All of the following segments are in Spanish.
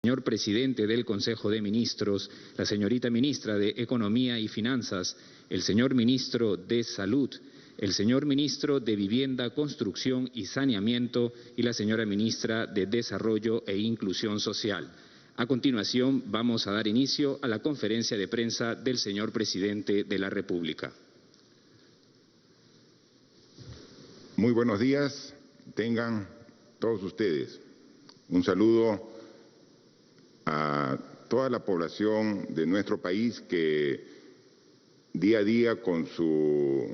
Señor Presidente del Consejo de Ministros, la señorita Ministra de Economía y Finanzas, el señor Ministro de Salud, el señor Ministro de Vivienda, Construcción y Saneamiento y la señora Ministra de Desarrollo e Inclusión Social. A continuación, vamos a dar inicio a la conferencia de prensa del señor Presidente de la República. Muy buenos días, tengan todos ustedes. Un saludo a toda la población de nuestro país que día a día con su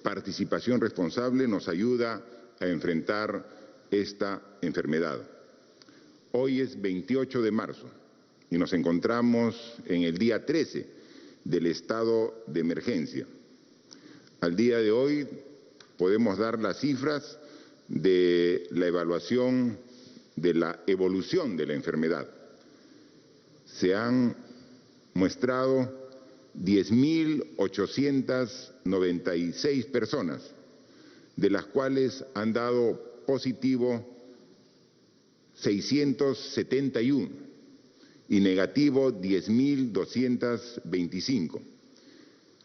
participación responsable nos ayuda a enfrentar esta enfermedad. Hoy es 28 de marzo y nos encontramos en el día 13 del estado de emergencia. Al día de hoy podemos dar las cifras de la evaluación de la evolución de la enfermedad. Se han muestrado 10.896 personas, de las cuales han dado positivo 671 y negativo 10.225.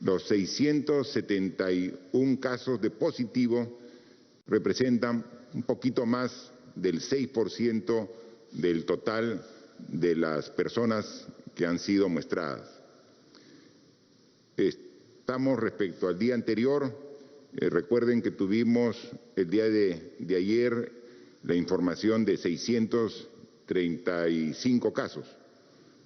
Los 671 casos de positivo representan un poquito más del 6% del total de las personas que han sido muestradas. Estamos respecto al día anterior, recuerden que tuvimos el día de ayer la información de 635 casos,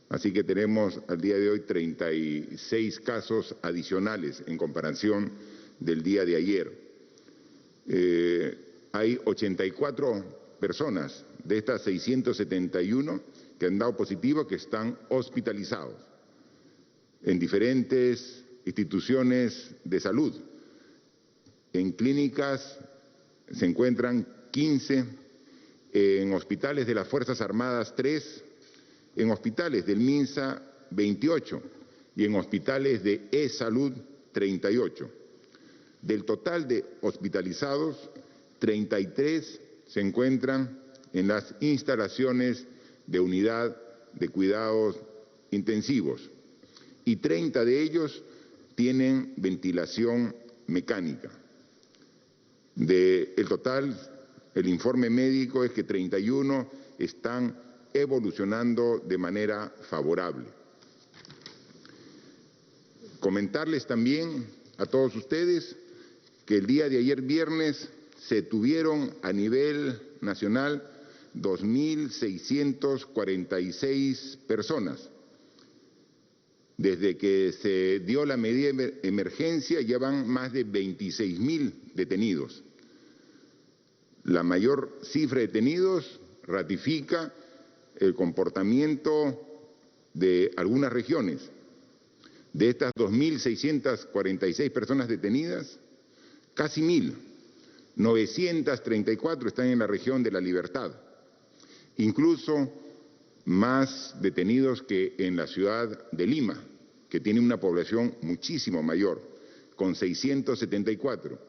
así que tenemos al día de hoy 36 casos adicionales en comparación del día de ayer. Hay 84 personas de estas 671 que han dado positivo, que están hospitalizados en diferentes instituciones de salud. En clínicas se encuentran 15, en hospitales de las Fuerzas Armadas 3, en hospitales del MINSA 28 y en hospitales de E-Salud 38. Del total de hospitalizados, 33 se encuentran en las instalaciones de unidad de cuidados intensivos y 30 de ellos tienen ventilación mecánica. Del total, el informe médico es que 31 están evolucionando de manera favorable. Comentarles también a todos ustedes que el día de ayer viernes se tuvieron a nivel nacional 2.646 personas. Desde que se dio la medida de emergencia ya van más de 26.000 detenidos. La mayor cifra de detenidos ratifica el comportamiento de algunas regiones. De estas 2.646 personas detenidas, casi 1.934 están en la región de La Libertad. Incluso más detenidos que en la ciudad de Lima, que tiene una población muchísimo mayor, con 674.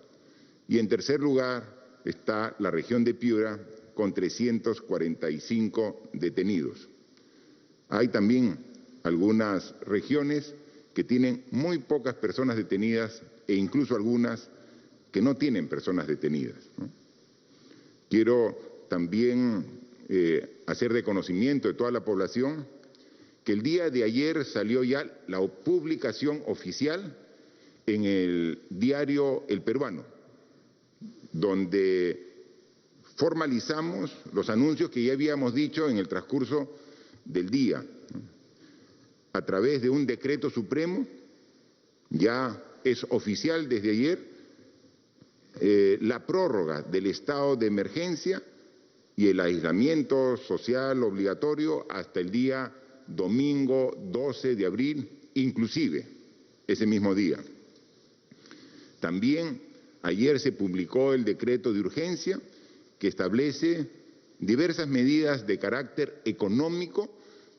Y en tercer lugar está la región de Piura, con 345 detenidos. Hay también algunas regiones que tienen muy pocas personas detenidas e incluso algunas que no tienen personas detenidas, ¿no? Quiero también hacer de conocimiento de toda la población que el día de ayer salió ya la publicación oficial en el diario El Peruano, donde formalizamos los anuncios que ya habíamos dicho en el transcurso del día. A través de un decreto supremo, ya es oficial desde ayer la prórroga del estado de emergencia y el aislamiento social obligatorio hasta el día domingo 12 de abril, inclusive ese mismo día. También ayer se publicó el decreto de urgencia que establece diversas medidas de carácter económico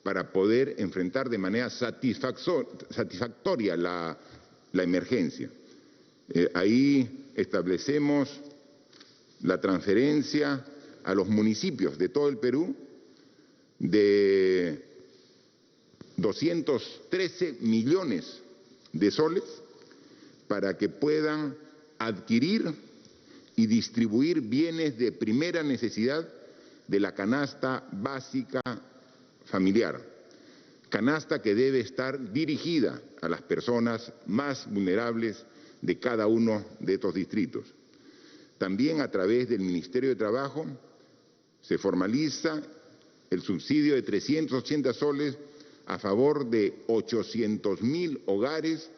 para poder enfrentar de manera satisfactoria la emergencia. Ahí establecemos la transferencia a los municipios de todo el Perú de 213 millones de soles para que puedan adquirir y distribuir bienes de primera necesidad de la canasta básica familiar, canasta que debe estar dirigida a las personas más vulnerables de cada uno de estos distritos. También a través del Ministerio de Trabajo se formaliza el subsidio de 380 soles a favor de 800.000 hogares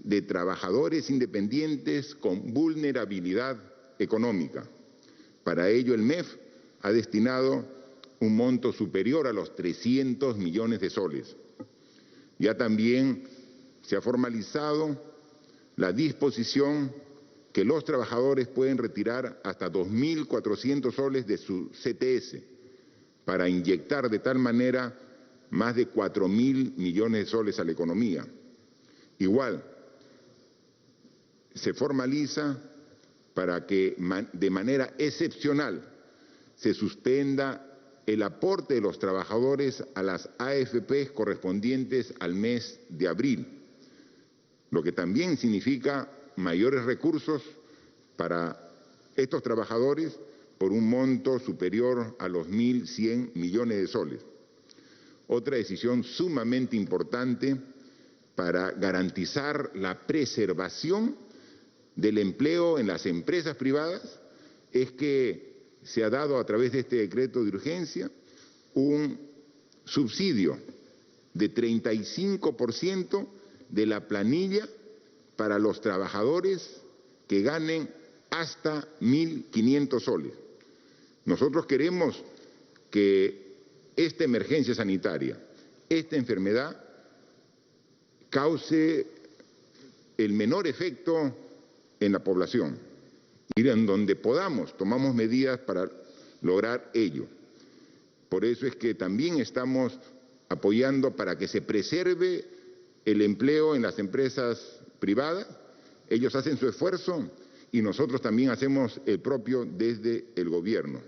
de trabajadores independientes con vulnerabilidad económica. Para ello el MEF ha destinado un monto superior a los 300 millones de soles. Ya también se ha formalizado la disposición que los trabajadores pueden retirar hasta 2.400 soles de su CTS para inyectar de tal manera más de 4.000 millones de soles a la economía. Igual, se formaliza para que de manera excepcional se suspenda el aporte de los trabajadores a las AFP correspondientes al mes de abril, lo que también significa mayores recursos para estos trabajadores por un monto superior a los 1.100 millones de soles. Otra decisión sumamente importante para garantizar la preservación del empleo en las empresas privadas es que se ha dado a través de este decreto de urgencia un subsidio de 35% de la planilla para los trabajadores que ganen hasta 1.500 soles. Nosotros queremos que esta emergencia sanitaria, esta enfermedad, cause el menor efecto en la población y en donde podamos tomamos medidas para lograr ello. Por eso es que también estamos apoyando para que se preserve el empleo en las empresas privadas. Ellos hacen su esfuerzo y nosotros también hacemos el propio desde el gobierno.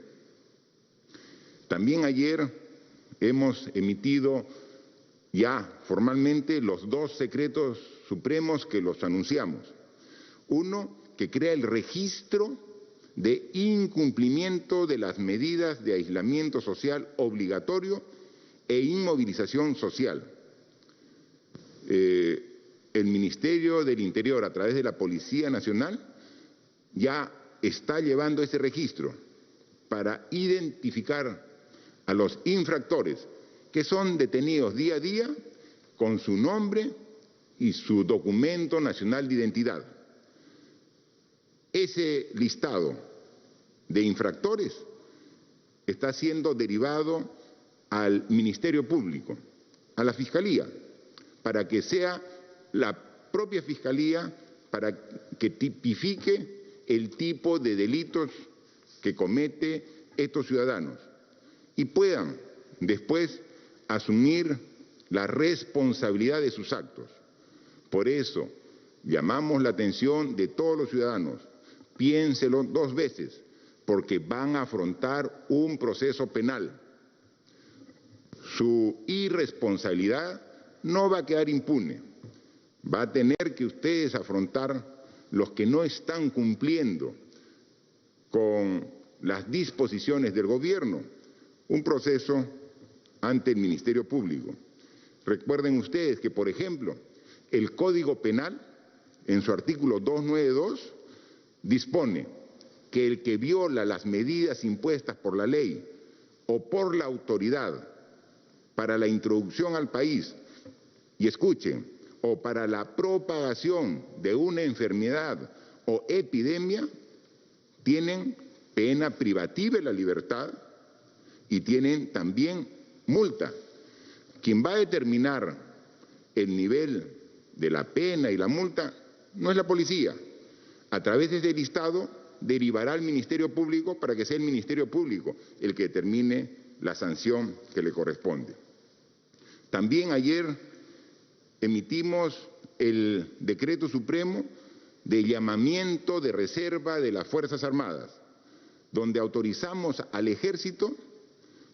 También ayer hemos emitido ya formalmente los 2 decretos supremos que los anunciamos. Uno, que crea el registro de incumplimiento de las medidas de aislamiento social obligatorio e inmovilización social. El Ministerio del Interior, a través de la Policía Nacional, ya está llevando ese registro para identificar a los infractores que son detenidos día a día con su nombre y su documento nacional de identidad. Ese listado de infractores está siendo derivado al Ministerio Público, a la Fiscalía, para que sea la propia Fiscalía para que tipifique el tipo de delitos que comete estos ciudadanos y puedan después asumir la responsabilidad de sus actos. Por eso llamamos la atención de todos los ciudadanos. Piénselo 2 veces, porque van a afrontar un proceso penal. Su irresponsabilidad no va a quedar impune. Va a tener que ustedes afrontar los que no están cumpliendo con las disposiciones del gobierno, un proceso ante el Ministerio Público. Recuerden ustedes que, por ejemplo, el Código Penal, en su artículo 292, dispone que el que viola las medidas impuestas por la ley o por la autoridad para la introducción al país, y escuchen, o para la propagación de una enfermedad o epidemia, tienen pena privativa de la libertad y tienen también multa. Quien va a determinar el nivel de la pena y la multa no es la policía. A través de este listado derivará al Ministerio Público para que sea el Ministerio Público el que determine la sanción que le corresponde. También ayer emitimos el decreto supremo de llamamiento de reserva de las Fuerzas Armadas, donde autorizamos al Ejército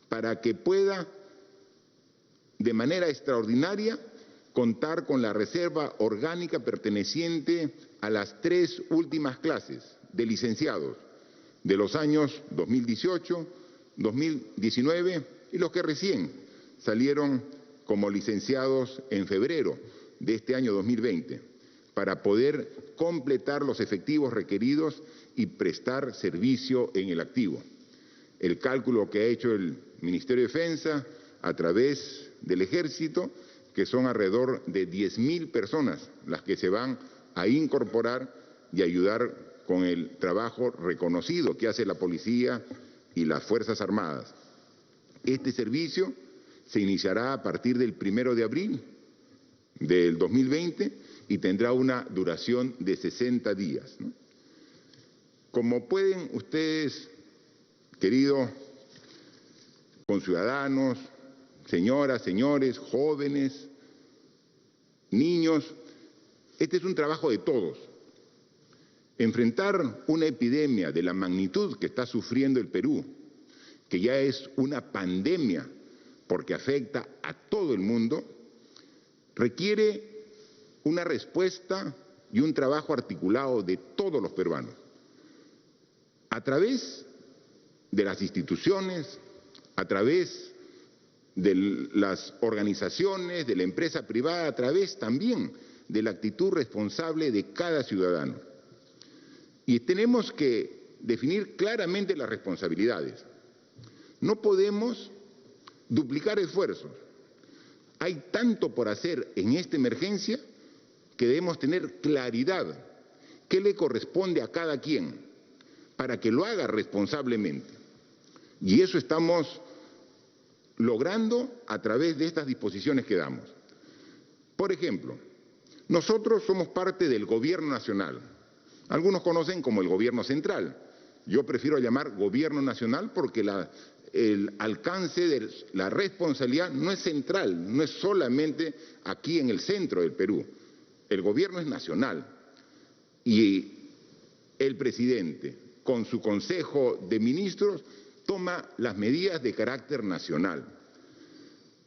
para que pueda de manera extraordinaria contar con la reserva orgánica perteneciente a las 3 últimas clases de licenciados de los años 2018, 2019 y los que recién salieron como licenciados en febrero de este año 2020, para poder completar los efectivos requeridos y prestar servicio en el activo. El cálculo que ha hecho el Ministerio de Defensa a través del Ejército, que son alrededor de 10.000 personas las que se van a incorporar y ayudar con el trabajo reconocido que hace la Policía y las Fuerzas Armadas. Este servicio se iniciará a partir del 1 de abril del 2020 y tendrá una duración de 60 días, ¿no? Como pueden ustedes, queridos conciudadanos, señoras, señores, jóvenes, niños, este es un trabajo de todos. Enfrentar una epidemia de la magnitud que está sufriendo el Perú, que ya es una pandemia porque afecta a todo el mundo, requiere una respuesta y un trabajo articulado de todos los peruanos, a través de las instituciones, a través de las organizaciones, de la empresa privada, a través también de la actitud responsable de cada ciudadano. Y tenemos que definir claramente las responsabilidades. No podemos duplicar esfuerzos. Hay tanto por hacer en esta emergencia que debemos tener claridad qué le corresponde a cada quien para que lo haga responsablemente. Y eso estamos logrando a través de estas disposiciones que damos. Por ejemplo, nosotros somos parte del Gobierno Nacional. Algunos conocen como el Gobierno Central. Yo prefiero llamar Gobierno Nacional porque el alcance de la responsabilidad no es central, no es solamente aquí en el centro del Perú. El gobierno es nacional y el presidente, con su Consejo de Ministros, toma las medidas de carácter nacional.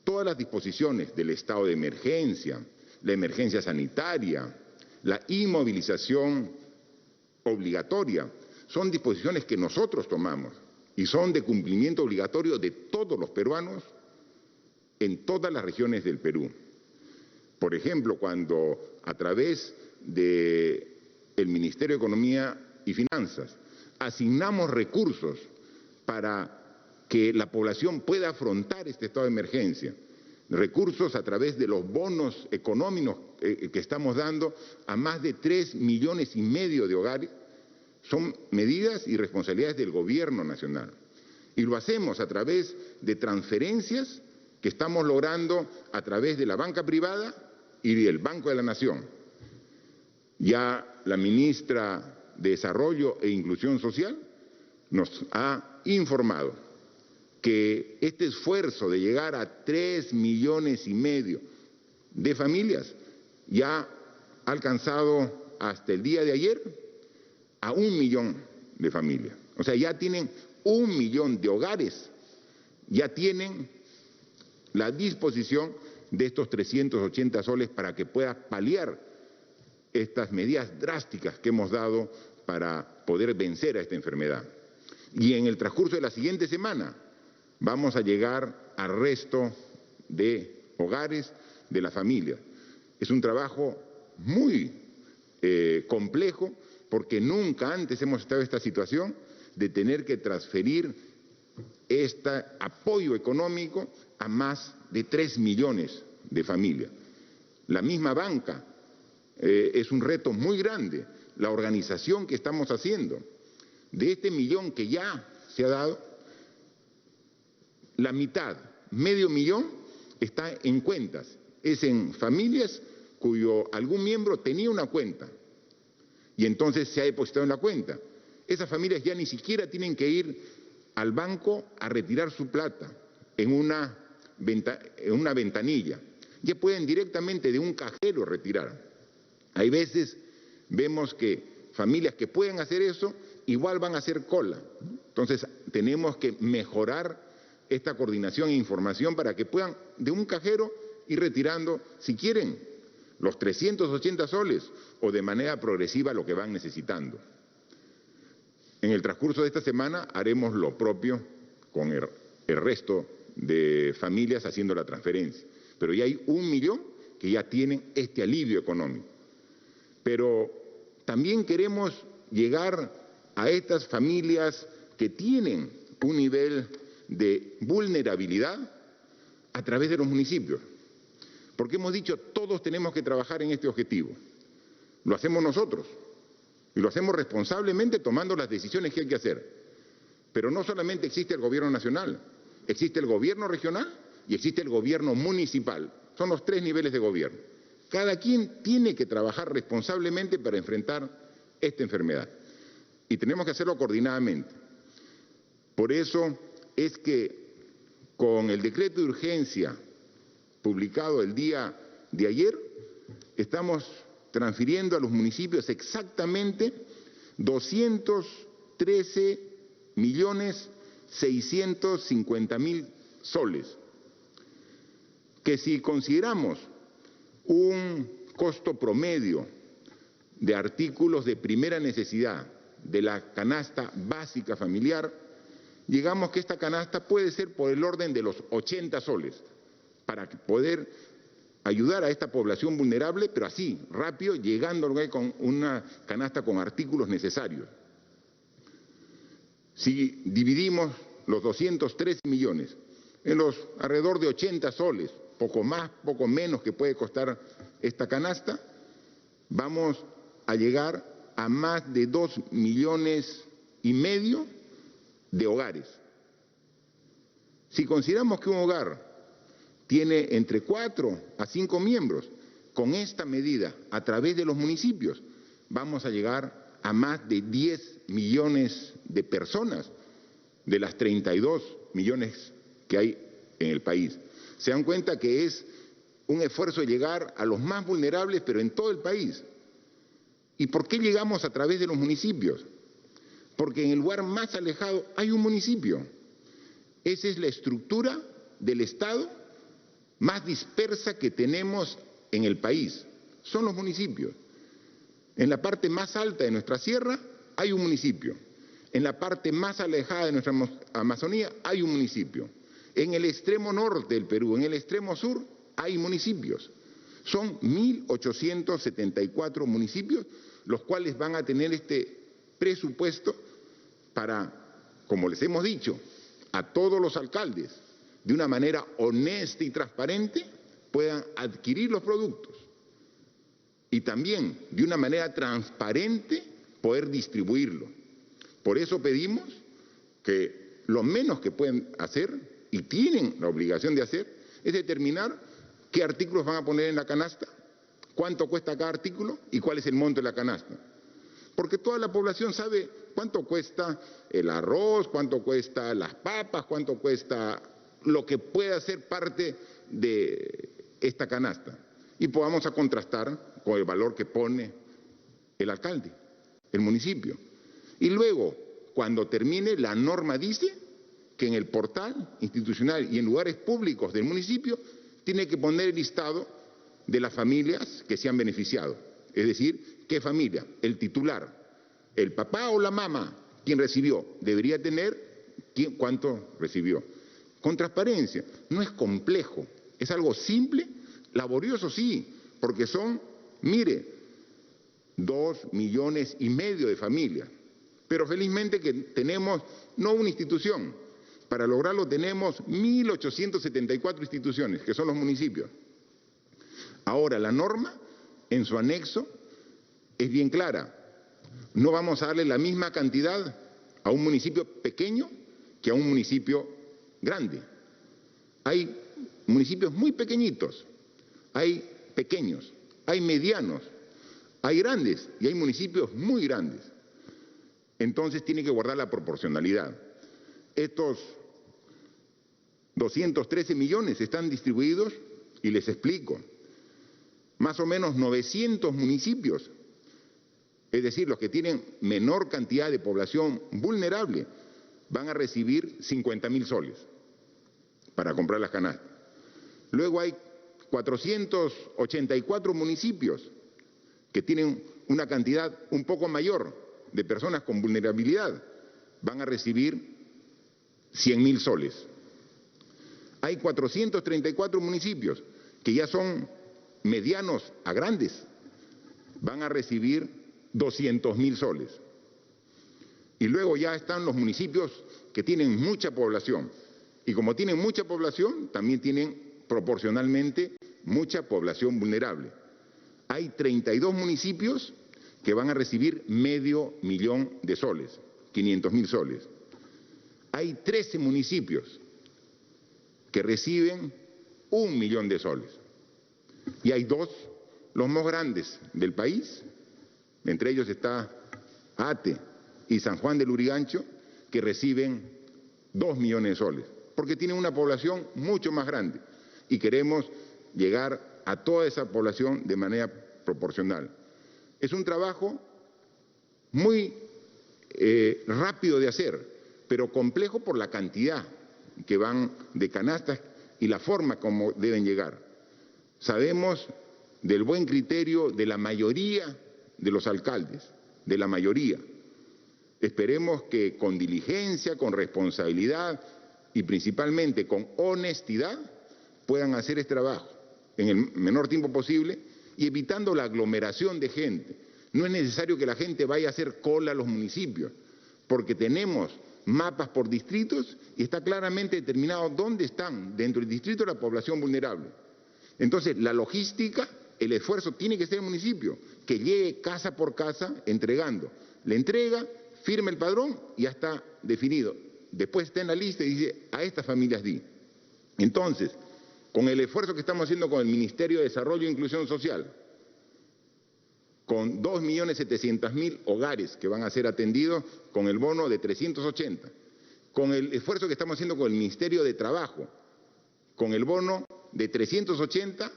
Todas las disposiciones del estado de emergencia, la emergencia sanitaria, la inmovilización obligatoria, son disposiciones que nosotros tomamos y son de cumplimiento obligatorio de todos los peruanos en todas las regiones del Perú. Por ejemplo, cuando a través del Ministerio de Economía y Finanzas asignamos recursos para que la población pueda afrontar este estado de emergencia, recursos a través de los bonos económicos que estamos dando a más de 3,5 millones de hogares, son medidas y responsabilidades del Gobierno Nacional. Y lo hacemos a través de transferencias que estamos logrando a través de la banca privada y del Banco de la Nación. Ya la ministra de Desarrollo e Inclusión Social nos ha informado que este esfuerzo de llegar a 3,5 millones de familias ya ha alcanzado hasta el día de ayer a 1 millón de familias. O sea, ya tienen 1 millón de hogares, ya tienen la disposición de estos 380 soles para que pueda paliar estas medidas drásticas que hemos dado para poder vencer a esta enfermedad. Y en el transcurso de la siguiente semana vamos a llegar al resto de hogares de la familia. Es un trabajo muy complejo porque nunca antes hemos estado en esta situación de tener que transferir este apoyo económico a más de 3 millones de familias. La misma banca es un reto muy grande, la organización que estamos haciendo. De este millón que ya se ha dado, la mitad, medio millón, está en cuentas. Es en familias cuyo algún miembro tenía una cuenta y entonces se ha depositado en la cuenta. Esas familias ya ni siquiera tienen que ir al banco a retirar su plata en una ventanilla. Ya pueden directamente de un cajero retirar. Hay veces vemos que familias que pueden hacer eso igual van a hacer cola. Entonces tenemos que mejorar esta coordinación e información para que puedan de un cajero ir retirando, si quieren, los 380 soles o de manera progresiva lo que van necesitando. En el transcurso de esta semana haremos lo propio con el resto de familias haciendo la transferencia. Pero ya hay 1 millón que ya tienen este alivio económico. Pero también queremos llegar a estas familias que tienen un nivel de vulnerabilidad a través de los municipios. Porque hemos dicho, todos tenemos que trabajar en este objetivo. Lo hacemos nosotros y lo hacemos responsablemente tomando las decisiones que hay que hacer. Pero no solamente existe el gobierno nacional, existe el gobierno regional y existe el gobierno municipal. Son los 3 niveles de gobierno. Cada quien tiene que trabajar responsablemente para enfrentar esta enfermedad. Y tenemos que hacerlo coordinadamente. Por eso es que con el decreto de urgencia publicado el día de ayer, estamos transfiriendo a los municipios exactamente 213.650.000 soles, que si consideramos un costo promedio de artículos de primera necesidad de la canasta básica familiar, llegamos que esta canasta puede ser por el orden de los 80 soles, para poder ayudar a esta población vulnerable, pero así, rápido, llegando con una canasta con artículos necesarios. Si dividimos los 213 millones en los alrededor de 80 soles, poco más, poco menos que puede costar esta canasta, vamos a llegar a más de 2,5 millones de hogares. Si consideramos que un hogar tiene entre 4 a 5 miembros, con esta medida, a través de los municipios, vamos a llegar a más de 10 millones de personas de las 32 millones que hay en el país. Se dan cuenta que es un esfuerzo de llegar a los más vulnerables, pero en todo el país. ¿Y por qué llegamos a través de los municipios? Porque en el lugar más alejado hay un municipio. Esa es la estructura del Estado más dispersa que tenemos en el país. Son los municipios. En la parte más alta de nuestra sierra hay un municipio. En la parte más alejada de nuestra Amazonía hay un municipio. En el extremo norte del Perú, en el extremo sur, hay municipios. Son 1.874 municipios los cuales van a tener este presupuesto para, como les hemos dicho, a todos los alcaldes, de una manera honesta y transparente, puedan adquirir los productos. Y también, de una manera transparente, poder distribuirlo. Por eso pedimos que lo menos que pueden hacer, y tienen la obligación de hacer, es determinar qué artículos van a poner en la canasta, cuánto cuesta cada artículo y cuál es el monto de la canasta. Porque toda la población sabe cuánto cuesta el arroz, cuánto cuesta las papas, cuánto cuesta lo que pueda ser parte de esta canasta. Y podamos a contrastar con el valor que pone el alcalde, el municipio. Y luego, cuando termine, la norma dice que en el portal institucional y en lugares públicos del municipio tiene que poner el listado de las familias que se han beneficiado. Es decir, ¿qué familia? El titular, el papá o la mamá, quien recibió, debería tener cuánto recibió. Con transparencia, no es complejo, es algo simple, laborioso sí, porque son, mire, 2,5 millones de familias. Pero felizmente que tenemos no una institución, para lograrlo tenemos 1.874 instituciones, que son los municipios. Ahora, la norma, en su anexo, es bien clara. No vamos a darle la misma cantidad a un municipio pequeño que a un municipio grande. Hay municipios muy pequeñitos, hay pequeños, hay medianos, hay grandes y hay municipios muy grandes. Entonces tiene que guardar la proporcionalidad. Estos 213 millones están distribuidos, y les explico, más o menos 900 municipios, es decir, los que tienen menor cantidad de población vulnerable, van a recibir 50.000 soles. para comprar las canastas. Luego hay 484 municipios que tienen una cantidad un poco mayor de personas con vulnerabilidad. Van a recibir 100.000 soles. Hay 434 municipios que ya son medianos a grandes. Van a recibir 200.000 soles. Y luego ya están los municipios que tienen mucha población. Y como tienen mucha población, también tienen proporcionalmente mucha población vulnerable. Hay 32 municipios que van a recibir $500.000 de soles, 500.000 soles. Hay 13 municipios que reciben 1 millón de soles. Y hay 2, los más grandes del país, entre ellos está Ate y San Juan del Lurigancho, que reciben 2 millones de soles, porque tienen una población mucho más grande y queremos llegar a toda esa población de manera proporcional. Es un trabajo muy rápido de hacer, pero complejo por la cantidad que van de canastas y la forma como deben llegar. Sabemos del buen criterio de la mayoría de los alcaldes, de la mayoría. Esperemos que con diligencia, con responsabilidad y principalmente con honestidad puedan hacer este trabajo en el menor tiempo posible y evitando la aglomeración de gente. No es necesario que la gente vaya a hacer cola a los municipios, porque tenemos mapas por distritos y está claramente determinado dónde están dentro del distrito la población vulnerable. Entonces, la logística, el esfuerzo tiene que ser el municipio, que llegue casa por casa entregando. Le entrega, firma el padrón y ya está definido. Después está en la lista y dice, a estas familias di. Entonces, con el esfuerzo que estamos haciendo con el Ministerio de Desarrollo e Inclusión Social, con 2.700.000 hogares que van a ser atendidos con el bono de 380, con el esfuerzo que estamos haciendo con el Ministerio de Trabajo, con el bono de 380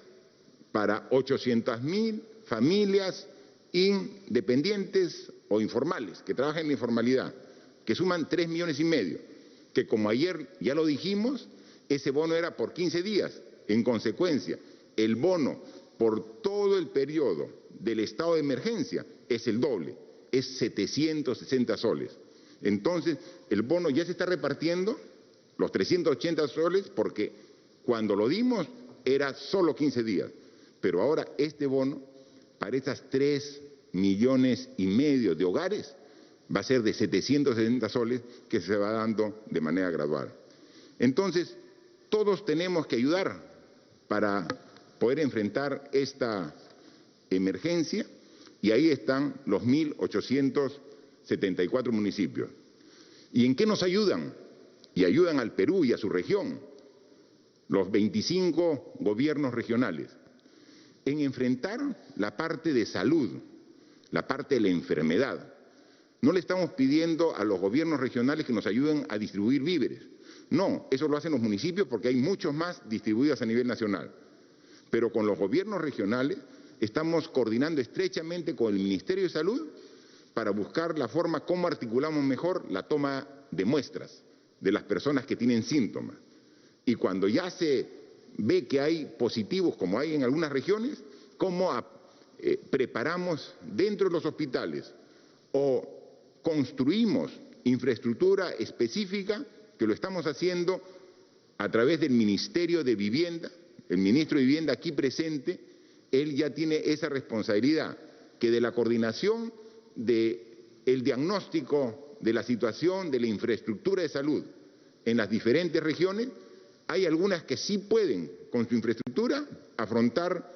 para 800.000 familias independientes o informales que trabajan en la informalidad, que suman 3,5 millones, que como ayer ya lo dijimos, ese bono era por 15 días. En consecuencia, el bono por todo el periodo del estado de emergencia es el doble, es 760 soles. Entonces, el bono ya se está repartiendo, los 380 soles, porque cuando lo dimos era solo 15 días. Pero ahora este bono, para esas 3,5 millones de hogares, va a ser de 760 soles que se va dando de manera gradual. Entonces, todos tenemos que ayudar para poder enfrentar esta emergencia y ahí están los 1.874 municipios. ¿Y en qué nos ayudan? Y ayudan al Perú y a su región, los 25 gobiernos regionales, en enfrentar la parte de salud, la parte de la enfermedad. No le estamos pidiendo a los gobiernos regionales que nos ayuden a distribuir víveres. No, eso lo hacen los municipios porque hay muchos más distribuidos a nivel nacional. Pero con los gobiernos regionales estamos coordinando estrechamente con el Ministerio de Salud para buscar la forma cómo articulamos mejor la toma de muestras de las personas que tienen síntomas. Y cuando ya se ve que hay positivos, como hay en algunas regiones, cómo preparamos dentro de los hospitales o construimos infraestructura específica, que lo estamos haciendo a través del Ministerio de Vivienda. El ministro de Vivienda aquí presente, él ya tiene esa responsabilidad, que de la coordinación del diagnóstico de la situación de la infraestructura de salud en las diferentes regiones, hay algunas que sí pueden, con su infraestructura, afrontar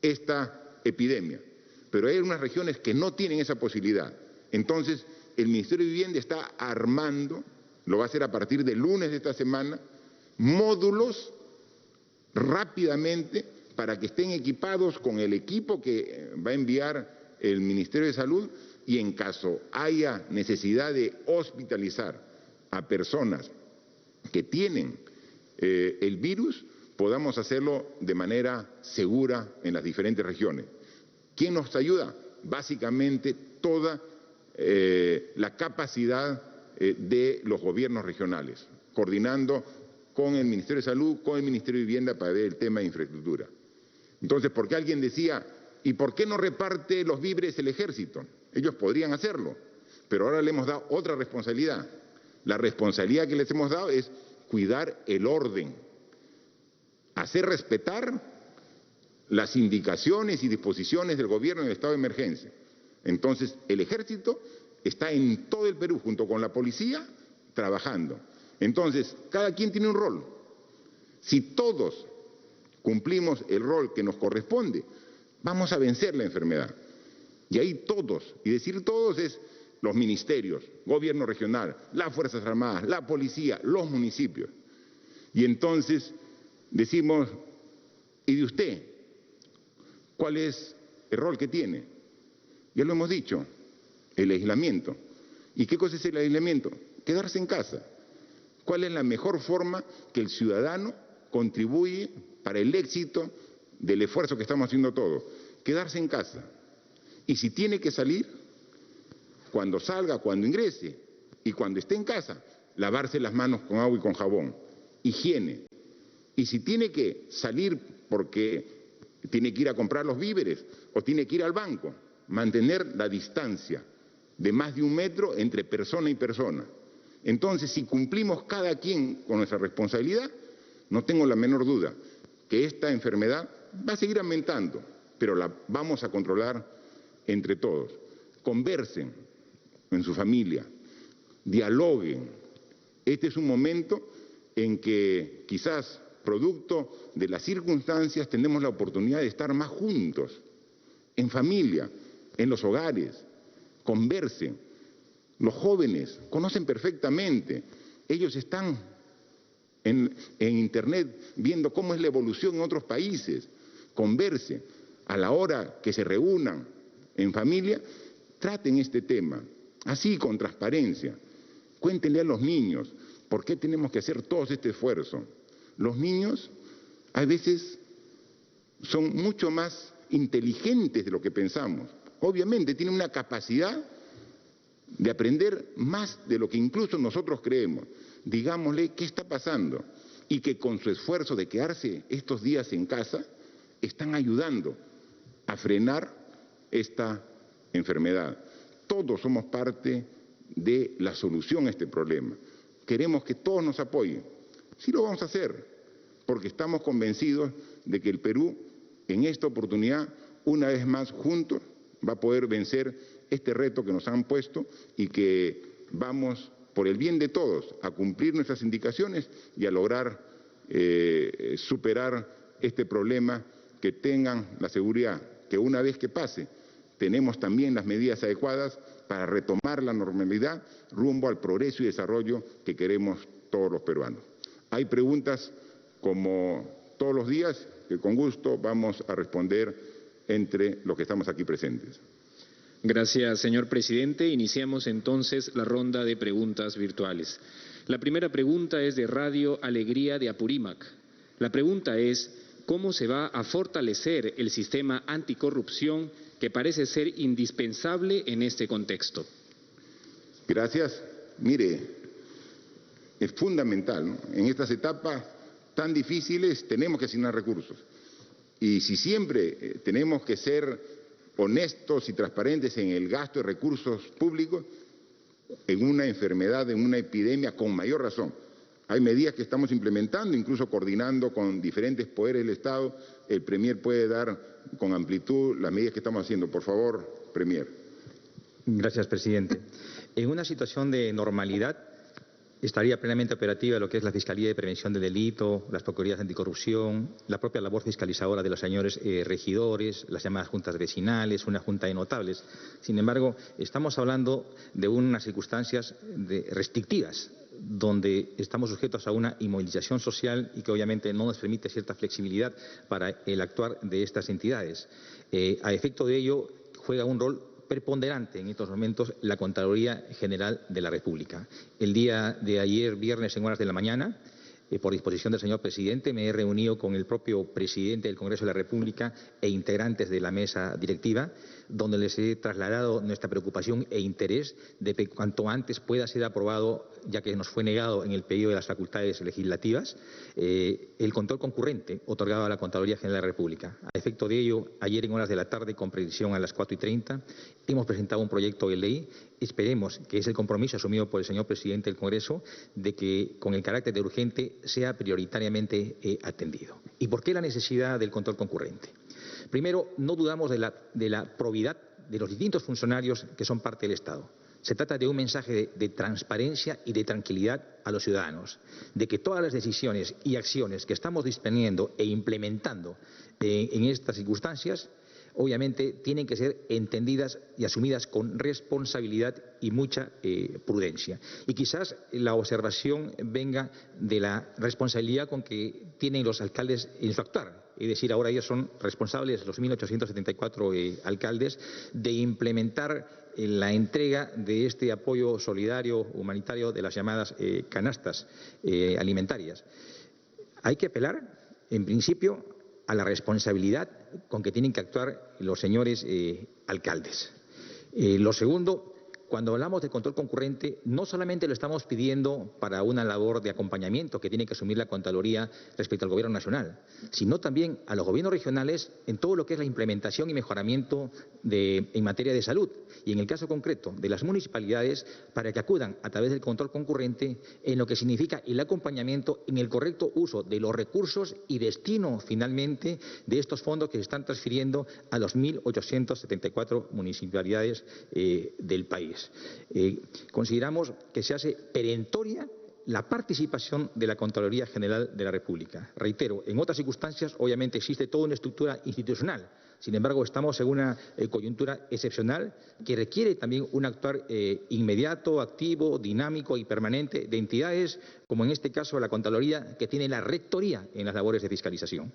esta epidemia, pero hay unas regiones que no tienen esa posibilidad. Entonces, el Ministerio de Vivienda está armando, lo va a hacer a partir del lunes de esta semana, módulos rápidamente para que estén equipados con el equipo que va a enviar el Ministerio de Salud y en caso haya necesidad de hospitalizar a personas que tienen el virus, podamos hacerlo de manera segura en las diferentes regiones. ¿Quién nos ayuda? Básicamente toda la capacidad de los gobiernos regionales, coordinando con el Ministerio de Salud, con el Ministerio de Vivienda para ver el tema de infraestructura. Entonces, ¿por qué alguien decía, ¿y por qué no reparte los víveres el ejército? Ellos podrían hacerlo, pero ahora le hemos dado otra responsabilidad. La responsabilidad que les hemos dado es cuidar el orden, hacer respetar las indicaciones y disposiciones del gobierno en el estado de emergencia. Entonces, el ejército está en todo el Perú, junto con la policía, trabajando. Entonces, cada quien tiene un rol. Si todos cumplimos el rol que nos corresponde, vamos a vencer la enfermedad. Y ahí todos, y decir todos es los ministerios, gobierno regional, las Fuerzas Armadas, la policía, los municipios. Y entonces decimos, ¿y de usted? ¿Cuál es el rol que tiene? Ya lo hemos dicho, el aislamiento. ¿Y qué cosa es el aislamiento? Quedarse en casa. ¿Cuál es la mejor forma que el ciudadano contribuye para el éxito del esfuerzo que estamos haciendo todos? Quedarse en casa. Y si tiene que salir, cuando salga, cuando ingrese y cuando esté en casa, lavarse las manos con agua y con jabón. Higiene. Y si tiene que salir porque tiene que ir a comprar los víveres o tiene que ir al banco, mantener la distancia de más de 1 metro entre persona y persona. Entonces, si cumplimos cada quien con nuestra responsabilidad, no tengo la menor duda que esta enfermedad va a seguir aumentando, pero la vamos a controlar entre todos. Conversen en su familia, dialoguen. Este es un momento en que quizás, producto de las circunstancias, tenemos la oportunidad de estar más juntos, en familia, en los hogares. Conversen. Los jóvenes conocen perfectamente, ellos están en Internet viendo cómo es la evolución en otros países. Conversen. A la hora que se reúnan en familia, traten este tema, así con transparencia. Cuéntenle a los niños por qué tenemos que hacer todo este esfuerzo. Los niños a veces son mucho más inteligentes de lo que pensamos. Obviamente tienen una capacidad de aprender más de lo que incluso nosotros creemos. Digámosle qué está pasando y que con su esfuerzo de quedarse estos días en casa están ayudando a frenar esta enfermedad. Todos somos parte de la solución a este problema. Queremos que todos nos apoyen. Sí lo vamos a hacer, porque estamos convencidos de que el Perú, en esta oportunidad, una vez más juntos, va a poder vencer este reto que nos han puesto y que vamos, por el bien de todos, a cumplir nuestras indicaciones y a lograr superar este problema, que tengan la seguridad que una vez que pase, tenemos también las medidas adecuadas para retomar la normalidad rumbo al progreso y desarrollo que queremos todos los peruanos. Hay preguntas, como todos los días, que con gusto vamos a responder entre los que estamos aquí presentes. Gracias, señor presidente. Iniciamos entonces la ronda de preguntas virtuales. La primera pregunta es de Radio Alegría de Apurímac. La pregunta es, ¿cómo se va a fortalecer el sistema anticorrupción que parece ser indispensable en este contexto? Gracias. Mire, es fundamental, ¿no? En estas etapas tan difíciles tenemos que asignar recursos. Y si siempre tenemos que ser honestos y transparentes en el gasto de recursos públicos, en una enfermedad, en una epidemia, con mayor razón. Hay medidas que estamos implementando, incluso coordinando con diferentes poderes del Estado. El Premier puede dar con amplitud las medidas que estamos haciendo. Por favor, Premier. Gracias, presidente. En una situación de normalidad, estaría plenamente operativa lo que es la Fiscalía de Prevención del Delito, las Procuradurías Anticorrupción, la propia labor fiscalizadora de los señores regidores, las llamadas juntas vecinales, una junta de notables. Sin embargo, estamos hablando de unas circunstancias restrictivas, donde estamos sujetos a una inmovilización social y que obviamente no nos permite cierta flexibilidad para el actuar de estas entidades. A efecto de ello, juega un rol preponderante en estos momentos la Contraloría General de la República. El día de ayer, viernes, en horas de la mañana, por disposición del señor presidente, me he reunido con el propio presidente del Congreso de la República e integrantes de la mesa directiva, donde les he trasladado nuestra preocupación e interés de que cuanto antes pueda ser aprobado ya que nos fue negado en el pedido de las facultades legislativas, el control concurrente otorgado a la Contraloría General de la República. A efecto de ello, ayer en horas de la tarde, con precisión a las 4:30, hemos presentado un proyecto de ley. Esperemos que es el compromiso asumido por el señor presidente del Congreso de que, con el carácter de urgente, sea prioritariamente atendido. ¿Y por qué la necesidad del control concurrente? Primero, no dudamos de la probidad de los distintos funcionarios que son parte del Estado. Se trata de un mensaje de transparencia y de tranquilidad a los ciudadanos, de que todas las decisiones y acciones que estamos disponiendo e implementando en estas circunstancias, obviamente tienen que ser entendidas y asumidas con responsabilidad y mucha prudencia. Y quizás la observación venga de la responsabilidad con que tienen los alcaldes en su actuar. Es decir, ahora ellos son responsables, los 1.874 alcaldes, de implementar la entrega de este apoyo solidario, humanitario, de las llamadas canastas alimentarias. Hay que apelar, en principio, a la responsabilidad con que tienen que actuar los señores alcaldes. Lo segundo, cuando hablamos de control concurrente, no solamente lo estamos pidiendo para una labor de acompañamiento que tiene que asumir la Contraloría respecto al Gobierno nacional, sino también a los gobiernos regionales en todo lo que es la implementación y mejoramiento en materia de salud, y en el caso concreto de las municipalidades, para que acudan a través del control concurrente en lo que significa el acompañamiento en el correcto uso de los recursos y destino finalmente de estos fondos que se están transfiriendo a los 1.874 municipalidades del país. Consideramos que se hace perentoria la participación de la Contraloría General de la República. Reitero, en otras circunstancias obviamente existe toda una estructura institucional. Sin embargo, estamos en una coyuntura excepcional que requiere también un actuar inmediato, activo, dinámico y permanente de entidades, como en este caso la Contraloría, que tiene la rectoría en las labores de fiscalización.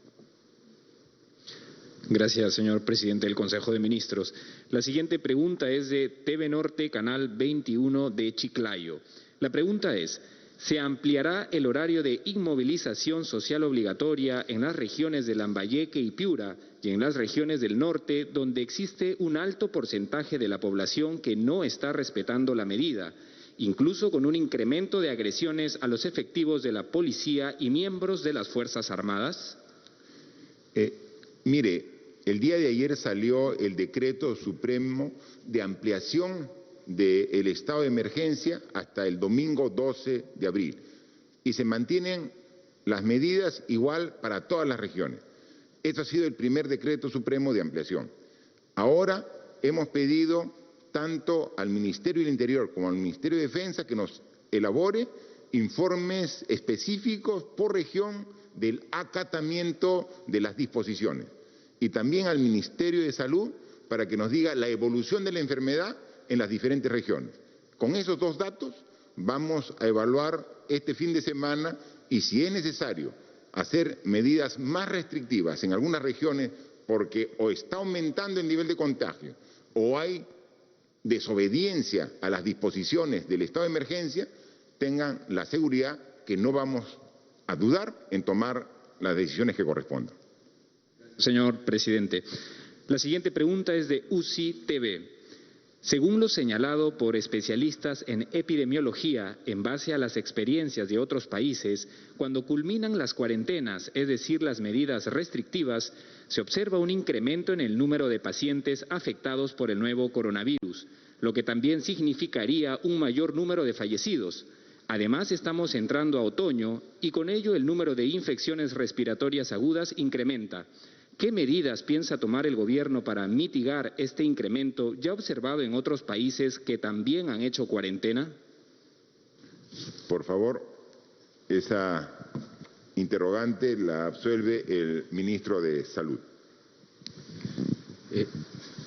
Gracias, señor presidente del Consejo de Ministros. La siguiente pregunta es de TV Norte, Canal 21 de Chiclayo. La pregunta es: ¿se ampliará el horario de inmovilización social obligatoria en las regiones de Lambayeque y Piura y en las regiones del norte, donde existe un alto porcentaje de la población que no está respetando la medida, incluso con un incremento de agresiones a los efectivos de la policía y miembros de las Fuerzas Armadas? Mire, el día de ayer salió el decreto supremo de ampliación del estado de emergencia hasta el domingo 12 de abril. Y se mantienen las medidas igual para todas las regiones. Este ha sido el primer decreto supremo de ampliación. Ahora hemos pedido tanto al Ministerio del Interior como al Ministerio de Defensa que nos elabore informes específicos por región del acatamiento de las disposiciones. Y también al Ministerio de Salud para que nos diga la evolución de la enfermedad en las diferentes regiones. Con esos dos datos vamos a evaluar este fin de semana y, si es necesario, hacer medidas más restrictivas en algunas regiones porque o está aumentando el nivel de contagio o hay desobediencia a las disposiciones del estado de emergencia, tengan la seguridad que no vamos a dudar en tomar las decisiones que correspondan. Señor presidente, la siguiente pregunta es de UCI TV. Según lo señalado por especialistas en epidemiología, en base a las experiencias de otros países, cuando culminan las cuarentenas, es decir, las medidas restrictivas, se observa un incremento en el número de pacientes afectados por el nuevo coronavirus, lo que también significaría un mayor número de fallecidos. Además, estamos entrando a otoño y con ello el número de infecciones respiratorias agudas incrementa. ¿Qué medidas piensa tomar el gobierno para mitigar este incremento ya observado en otros países que también han hecho cuarentena? Por favor, esa interrogante la absuelve el ministro de Salud.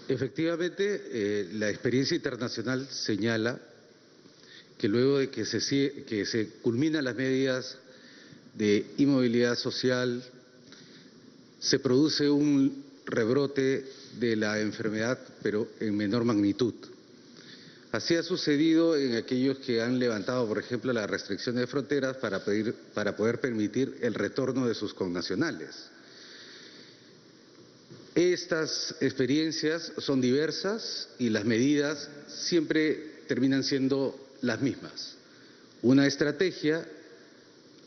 Efectivamente, la experiencia internacional señala que luego de que se culminan las medidas de inmovilidad social, se produce un rebrote de la enfermedad, pero en menor magnitud. Así ha sucedido en aquellos que han levantado, por ejemplo, la restricción de fronteras para poder permitir el retorno de sus connacionales. Estas experiencias son diversas y las medidas siempre terminan siendo las mismas. una estrategia,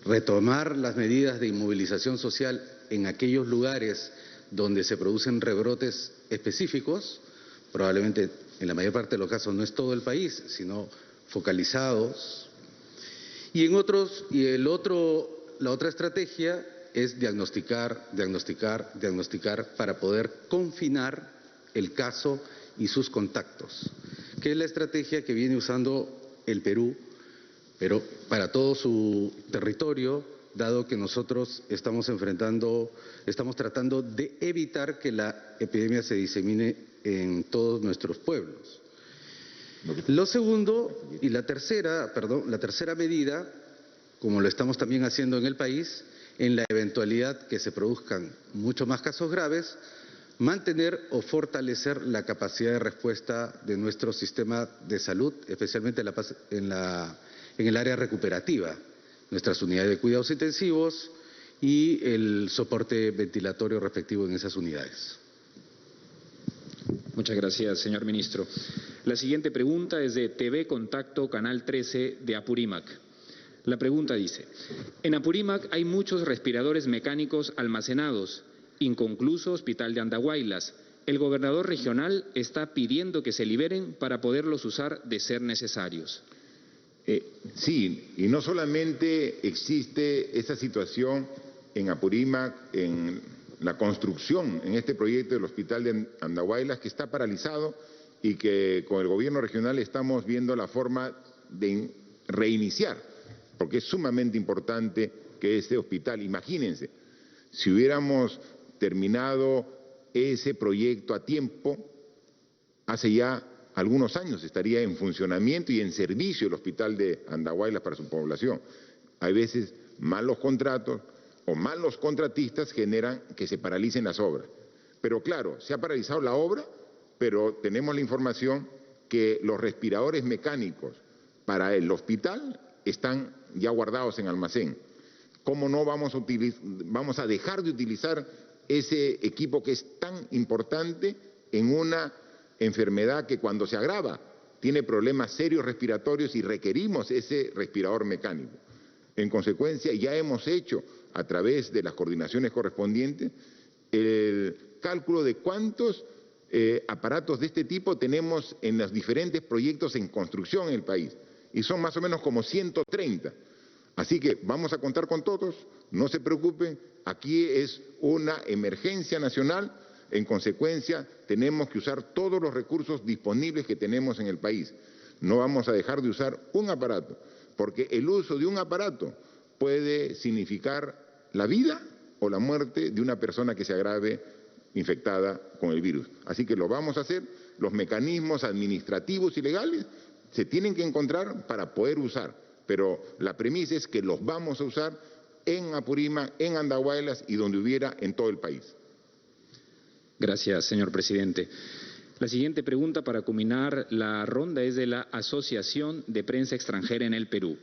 retomar las medidas de inmovilización social en aquellos lugares donde se producen rebrotes específicos, probablemente en la mayor parte de los casos no es todo el país, sino focalizados. Y la otra estrategia es diagnosticar para poder confinar el caso y sus contactos, que es la estrategia que viene usando el Perú, pero para todo su territorio, dado que nosotros estamos tratando de evitar que la epidemia se disemine en todos nuestros pueblos. Lo segundo y la tercera medida, como lo estamos también haciendo en el país, en la eventualidad que se produzcan muchos más casos graves, mantener o fortalecer la capacidad de respuesta de nuestro sistema de salud, especialmente en el área recuperativa, nuestras unidades de cuidados intensivos y el soporte ventilatorio respectivo en esas unidades. Muchas gracias, señor ministro. La siguiente pregunta es de TV Contacto, Canal 13 de Apurímac. La pregunta dice: en Apurímac hay muchos respiradores mecánicos almacenados, inconcluso hospital de Andahuaylas. El gobernador regional está pidiendo que se liberen para poderlos usar de ser necesarios. Sí, y no solamente existe esa situación en Apurímac, en la construcción, en este proyecto del hospital de Andahuaylas, que está paralizado y que con el gobierno regional estamos viendo la forma de reiniciar, porque es sumamente importante que este hospital, imagínense, si hubiéramos terminado ese proyecto a tiempo, hace ya algunos años estaría en funcionamiento y en servicio el hospital de Andahuaylas para su población. Hay veces malos contratos o malos contratistas generan que se paralicen las obras. Pero claro, se ha paralizado la obra, pero tenemos la información que los respiradores mecánicos para el hospital están ya guardados en almacén. ¿Cómo no vamos a dejar de utilizar ese equipo que es tan importante en una enfermedad que cuando se agrava tiene problemas serios respiratorios y requerimos ese respirador mecánico? En consecuencia, ya hemos hecho a través de las coordinaciones correspondientes el cálculo de cuántos aparatos de este tipo tenemos en los diferentes proyectos en construcción en el país, y son más o menos como 130. Así que vamos a contar con todos, no se preocupen, aquí es una emergencia nacional, en consecuencia tenemos que usar todos los recursos disponibles que tenemos en el país. No vamos a dejar de usar un aparato, porque el uso de un aparato puede significar la vida o la muerte de una persona que se agrave infectada con el virus. Así que lo vamos a hacer, los mecanismos administrativos y legales se tienen que encontrar para poder usar, pero la premisa es que los vamos a usar en Apurímac, en Andahuaylas y donde hubiera en todo el país. Gracias, señor presidente. La siguiente pregunta para culminar la ronda es de la Asociación de Prensa Extranjera en el Perú.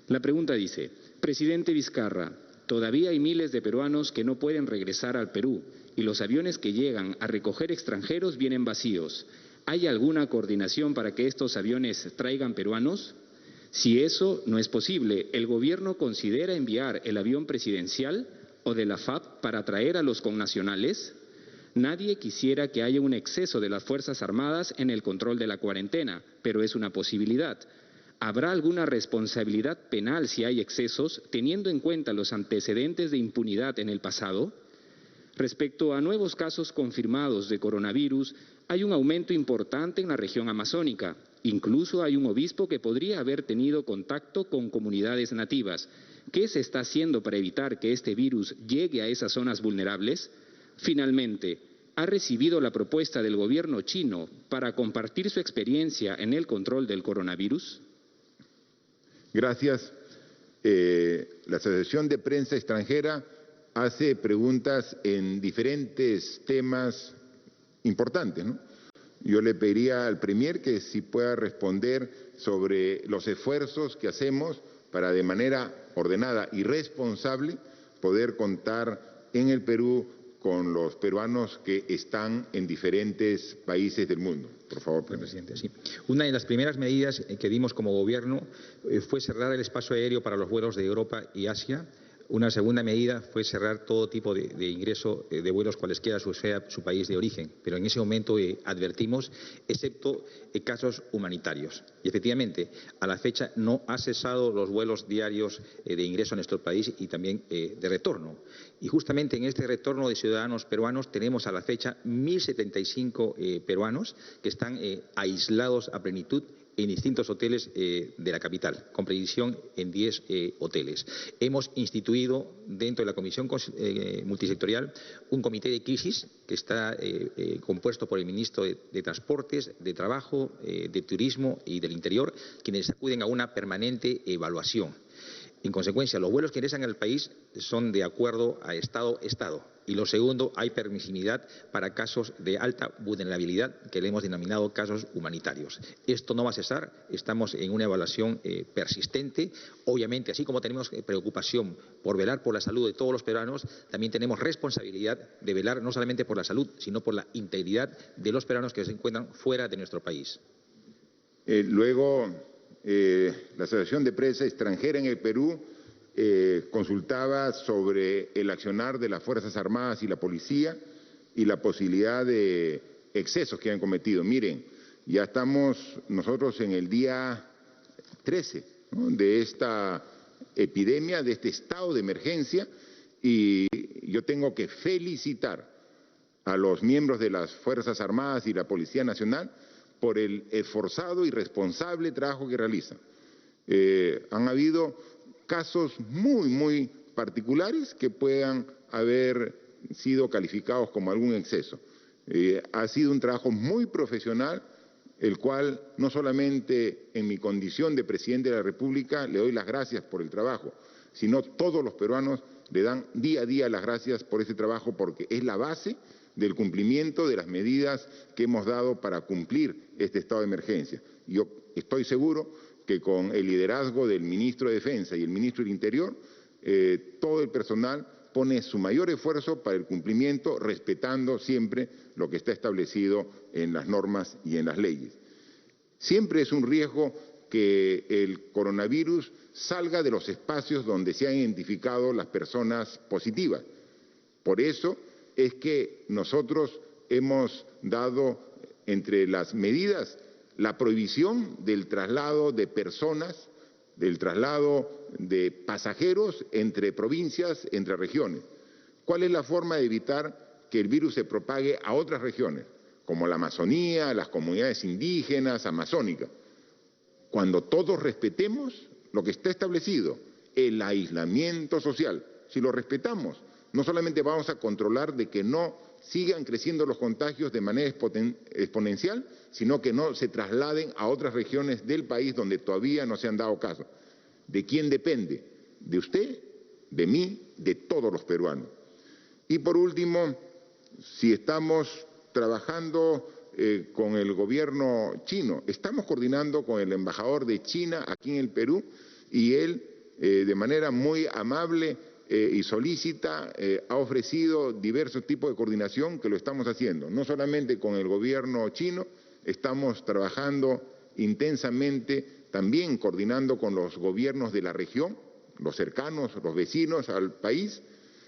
La pregunta dice: presidente Vizcarra, todavía hay miles de peruanos que no pueden regresar al Perú y los aviones que llegan a recoger extranjeros vienen vacíos. ¿Hay alguna coordinación para que estos aviones traigan peruanos? Si eso no es posible, ¿el gobierno considera enviar el avión presidencial o de la FAP para traer a los connacionales? Nadie quisiera que haya un exceso de las Fuerzas Armadas en el control de la cuarentena, pero es una posibilidad. ¿Habrá alguna responsabilidad penal si hay excesos, teniendo en cuenta los antecedentes de impunidad en el pasado? Respecto a nuevos casos confirmados de coronavirus, hay un aumento importante en la región amazónica. Incluso hay un obispo que podría haber tenido contacto con comunidades nativas. ¿Qué se está haciendo para evitar que este virus llegue a esas zonas vulnerables? Finalmente, ¿ha recibido la propuesta del gobierno chino para compartir su experiencia en el control del coronavirus? Gracias. La Asociación de Prensa Extranjera hace preguntas en diferentes temas importantes, ¿no? Yo le pediría al Premier que si pueda responder sobre los esfuerzos que hacemos para de manera ordenada y responsable poder contar en el Perú con los peruanos que están en diferentes países del mundo. Por favor, presidente. Sí. Una de las primeras medidas que dimos como gobierno fue cerrar el espacio aéreo para los vuelos de Europa y Asia. Una segunda medida fue cerrar todo tipo de ingreso de vuelos cualesquiera sea su país de origen, pero en ese momento advertimos, excepto casos humanitarios. Y efectivamente, a la fecha no ha cesado los vuelos diarios de ingreso a nuestro país y también de retorno. Y justamente en este retorno de ciudadanos peruanos tenemos a la fecha 1.075 peruanos que están aislados a plenitud en distintos hoteles de la capital, con predicción en 10 hoteles. Hemos instituido dentro de la Comisión Multisectorial un comité de crisis que está compuesto por el ministro de Transportes, de Trabajo, de Turismo y del Interior, quienes acuden a una permanente evaluación. En consecuencia, los vuelos que ingresan al país son de acuerdo a Estado. Y lo segundo, hay permisividad para casos de alta vulnerabilidad, que le hemos denominado casos humanitarios. Esto no va a cesar, estamos en una evaluación persistente. Obviamente, así como tenemos preocupación por velar por la salud de todos los peruanos, también tenemos responsabilidad de velar no solamente por la salud, sino por la integridad de los peruanos que se encuentran fuera de nuestro país. La Asociación de Prensa Extranjera en el Perú consultaba sobre el accionar de las Fuerzas Armadas y la Policía y la posibilidad de excesos que han cometido. Miren, ya estamos nosotros en el día 13, ¿no?, de esta epidemia, de este estado de emergencia, y yo tengo que felicitar a los miembros de las Fuerzas Armadas y la Policía Nacional por el esforzado y responsable trabajo que realizan. Han habido casos muy particulares que puedan haber sido calificados como algún exceso. Ha sido un trabajo muy profesional, el cual no solamente en mi condición de presidente de la República le doy las gracias por el trabajo, sino todos los peruanos le dan día a día las gracias por ese trabajo, porque es la base del cumplimiento de las medidas que hemos dado para cumplir este estado de emergencia. Yo estoy seguro que con el liderazgo del ministro de Defensa y el ministro del Interior, todo el personal pone su mayor esfuerzo para el cumplimiento, respetando siempre lo que está establecido en las normas y en las leyes. Siempre es un riesgo que el coronavirus salga de los espacios donde se han identificado las personas positivas. Por eso es que nosotros hemos dado entre las medidas la prohibición del traslado de personas, del traslado de pasajeros entre provincias, entre regiones. ¿Cuál es la forma de evitar que el virus se propague a otras regiones, como la Amazonía, las comunidades indígenas, amazónicas? Cuando todos respetemos lo que está establecido, el aislamiento social. Si lo respetamos, no solamente vamos a controlar de que no sigan creciendo los contagios de manera exponencial, sino que no se trasladen a otras regiones del país donde todavía no se han dado caso. ¿De quién depende? De usted, de mí, de todos los peruanos. Y por último, si estamos trabajando con el gobierno chino, estamos coordinando con el embajador de China aquí en el Perú, y él de manera muy amable y solícita ha ofrecido diversos tipos de coordinación que lo estamos haciendo. No solamente con el gobierno chino, estamos trabajando intensamente también coordinando con los gobiernos de la región, los cercanos, los vecinos al país,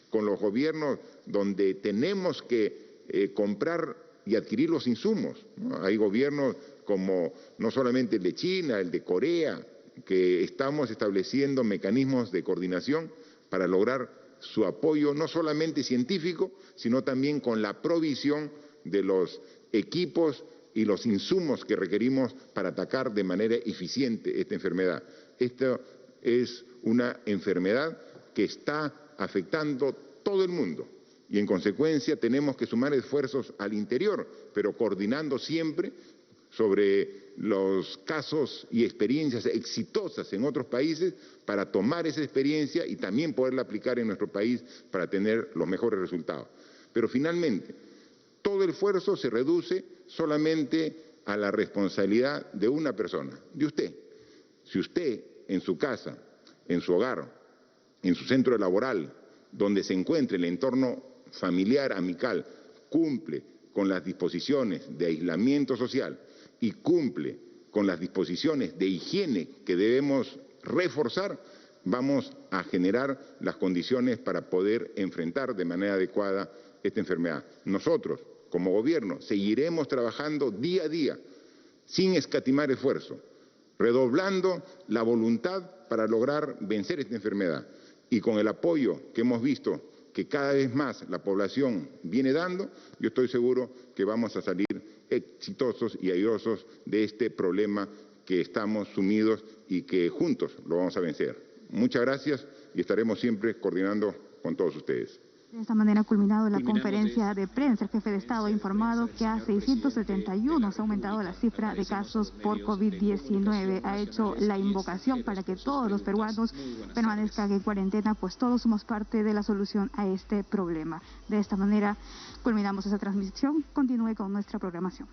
con los gobiernos donde tenemos que comprar y adquirir los insumos, ¿no? Hay gobiernos como no solamente el de China, el de Corea, que estamos estableciendo mecanismos de coordinación para lograr su apoyo no solamente científico, sino también con la provisión de los equipos y los insumos que requerimos para atacar de manera eficiente esta enfermedad. Esta es una enfermedad que está afectando todo el mundo y en consecuencia tenemos que sumar esfuerzos al interior, pero coordinando siempre sobre los casos y experiencias exitosas en otros países para tomar esa experiencia y también poderla aplicar en nuestro país para tener los mejores resultados. Pero finalmente, todo el esfuerzo se reduce solamente a la responsabilidad de una persona, de usted. Si usted en su casa, en su hogar, en su centro laboral, donde se encuentre el entorno familiar amical cumple con las disposiciones de aislamiento social y cumple con las disposiciones de higiene que debemos reforzar, vamos a generar las condiciones para poder enfrentar de manera adecuada esta enfermedad. Nosotros, como gobierno, seguiremos trabajando día a día, sin escatimar esfuerzo, redoblando la voluntad para lograr vencer esta enfermedad. Y con el apoyo que hemos visto que cada vez más la población viene dando, yo estoy seguro que vamos a salir exitosos y airosos de este problema que estamos sumidos y que juntos lo vamos a vencer. Muchas gracias y estaremos siempre coordinando con todos ustedes. De esta manera ha culminado la conferencia de prensa. El jefe de Estado ha informado que a 671 se ha aumentado la cifra de casos por COVID-19. Ha hecho la invocación para que todos los peruanos permanezcan en cuarentena, pues todos somos parte de la solución a este problema. De esta manera culminamos esa transmisión. Continúe con nuestra programación.